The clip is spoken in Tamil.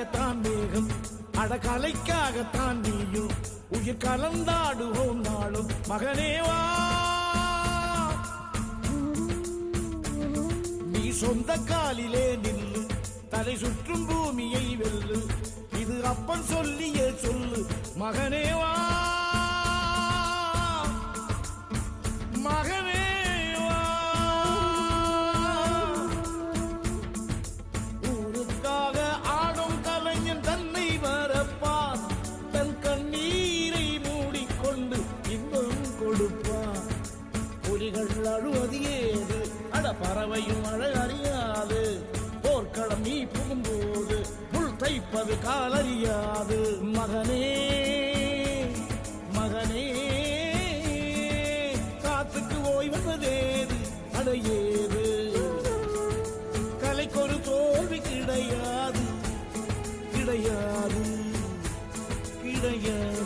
கலைக்காகத்தான் மேகம், அடகலைக்காகத்தான் நீயும் உயிர் கலந்தாடுவோம் நாளும். மகனேவா நீ சொந்த காலிலே நில்லு, தலை சுற்றும் பூமியை வெல்லு, இது அப்பன் சொல்லியே சொல்லு. மகனேவா மகனேவா ஊருக்காக ஆடும் கலைஞன் தன்னை வரப்பான், தன் கண்ணீரை மூடிக்கொண்டு இன்பம் கொடுப்பான். புலிகள் அழுவது ஏது, அட பறவையும் அழகறியாது, போர்க்களம் நீ புகும்போது முள் தைப்பது காலறியாது. மகனே மகனே காத்துக்கு ஓய்வதேது, அடையேது கலைக்கொரு தோல்வி கிடையாது கிடையாது கிடையாது.